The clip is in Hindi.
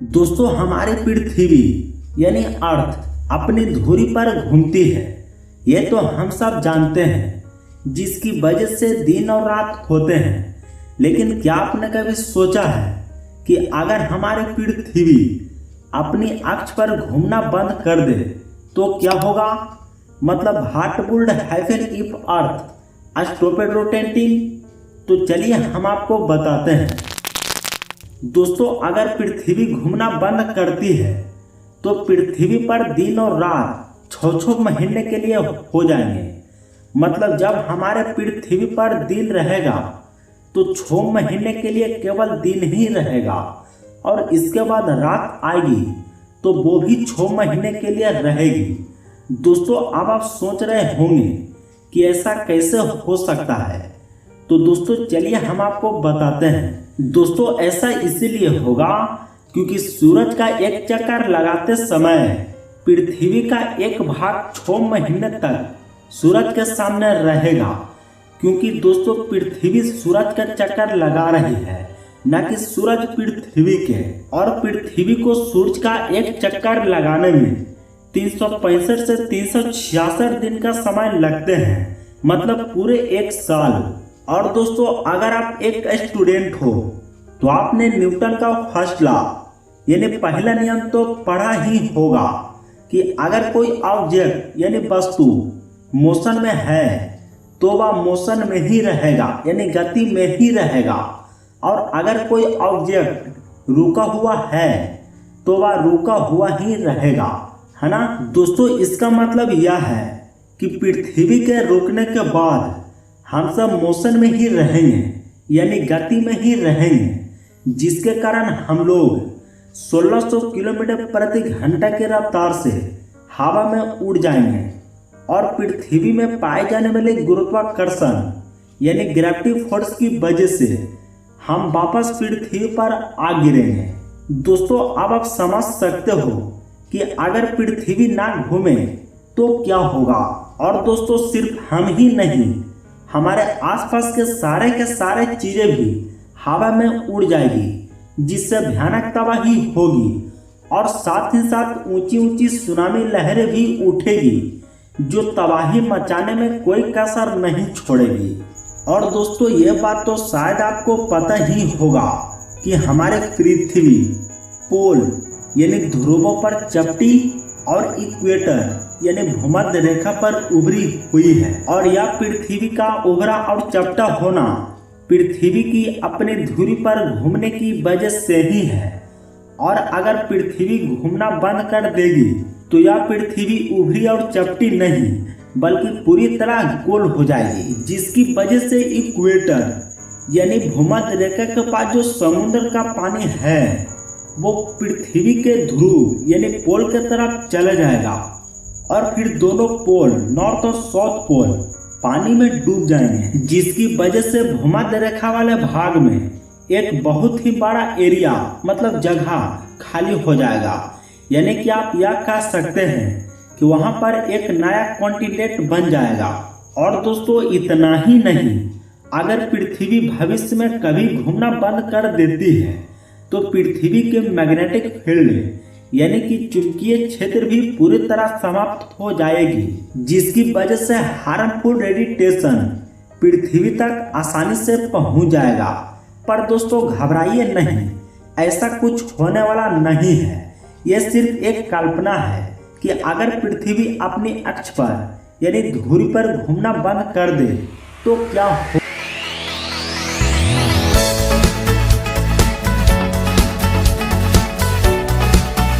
दोस्तों हमारी पृथ्वी यानी अर्थ अपनी धुरी पर घूमती है, ये तो हम सब जानते हैं, जिसकी वजह से दिन और रात होते हैं। लेकिन क्या आपने कभी सोचा है कि अगर हमारी पृथ्वी अपनी अक्ष पर घूमना बंद कर दे तो क्या होगा? मतलब what would happen if earth stopped rotating? तो चलिए हम आपको बताते हैं। दोस्तों अगर पृथ्वी घूमना बंद करती है तो पृथ्वी पर दिन और रात 6-6 महीने के लिए हो जाएंगे। मतलब जब हमारे पृथ्वी पर दिन रहेगा तो 6 महीने के लिए केवल दिन ही रहेगा, और इसके बाद रात आएगी तो वो भी 6 महीने के लिए रहेगी। दोस्तों अब आप सोच रहे होंगे कि ऐसा कैसे हो सकता है, तो दोस्तों चलिए हम आपको बताते हैं। दोस्तों ऐसा इसीलिए होगा क्योंकि सूरज का एक चक्कर लगाते समय पृथ्वी का एक भाग 6 महीने तक सूरज के सामने रहेगा, क्योंकि दोस्तों पृथ्वी सूरज का चक्कर लगा रही है, न कि सूरज पृथ्वी के। और पृथ्वी को सूरज का एक चक्कर लगाने में 365 से 366 दिन का समय लगते हैं, मतलब पूरे एक साल। और दोस्तों अगर आप एक स्टूडेंट हो तो आपने न्यूटन का फर्स्ट लॉ यानी पहला नियम तो पढ़ा ही होगा कि अगर कोई ऑब्जेक्ट यानी वस्तु मोशन में है तो वह मोशन में ही रहेगा, यानी गति में ही रहेगा। और अगर कोई ऑब्जेक्ट रुका हुआ है तो वह रुका हुआ ही रहेगा, है ना। दोस्तों इसका मतलब यह है कि पृथ्वी के रुकने के बाद हम सब मोशन में ही रहेंगे, यानी गति में ही रहेंगे, जिसके कारण हम लोग 1600 किलोमीटर प्रति घंटा की रफ्तार से हवा में उड़ जाएंगे, और पृथ्वी में पाए जाने वाले गुरुत्वाकर्षण यानी ग्रेविटी फोर्स की वजह से हम वापस पृथ्वी पर आ गिरेंगे। दोस्तों अब आप समझ सकते हो कि अगर पृथ्वी ना घूमे तो क्या होगा। और दोस्तों सिर्फ हम ही नहीं, हमारे आसपास के सारे चीजें भी हवा में उड़ जाएगी, जिससे भयानक तबाही होगी, और साथ ही साथ ऊंची ऊंची सुनामी लहरें भी उठेगी, जो तबाही मचाने में कोई कसर नहीं छोड़ेगी। और दोस्तों ये बात तो शायद आपको पता ही होगा कि हमारे पृथ्वी पोल यानी ध्रुवों पर चपटी और इक्वेटर यानी भूमध्य रेखा पर उभरी हुई है, और यह पृथ्वी का उभरा और चपटा होना पृथ्वी की अपनी धुरी पर घूमने की वजह से ही है। और अगर पृथ्वी घूमना बंद कर देगी तो यह पृथ्वी उभरी और चपटी नहीं बल्कि पूरी तरह गोल हो जाएगी, जिसकी वजह से इक्वेटर यानी भूमध्य रेखा के पास जो समुद्र का पानी है वो पृथ्वी के ध्रुव यानी पोल के तरफ चला जाएगा, और फिर दोनों पोल नॉर्थ और साउथ पोल पानी में डूब जाएंगे, जिसकी वजह से भूमध्य रेखा वाले भाग में एक बहुत ही बड़ा एरिया मतलब जगह खाली हो जाएगा। यानी कि आप यह कह सकते हैं कि वहां पर एक नया कॉन्टिनेंट बन जाएगा। और दोस्तों इतना ही नहीं, अगर पृथ्वी भविष्य में कभी घूमना बंद कर देती है तो पृथ्वी के मैग्नेटिक फील्ड यानी कि चुंबकीय क्षेत्र भी पूरी तरह समाप्त हो जाएगी, जिसकी वजह से हार्मफुल रेडिएशन पृथ्वी तक आसानी से पहुंच जाएगा। पर दोस्तों घबराइए नहीं, ऐसा कुछ होने वाला नहीं है। यह सिर्फ एक कल्पना है कि अगर पृथ्वी अपनी अक्ष पर यानी धुरी पर घूमना बंद कर दे तो क्या हो।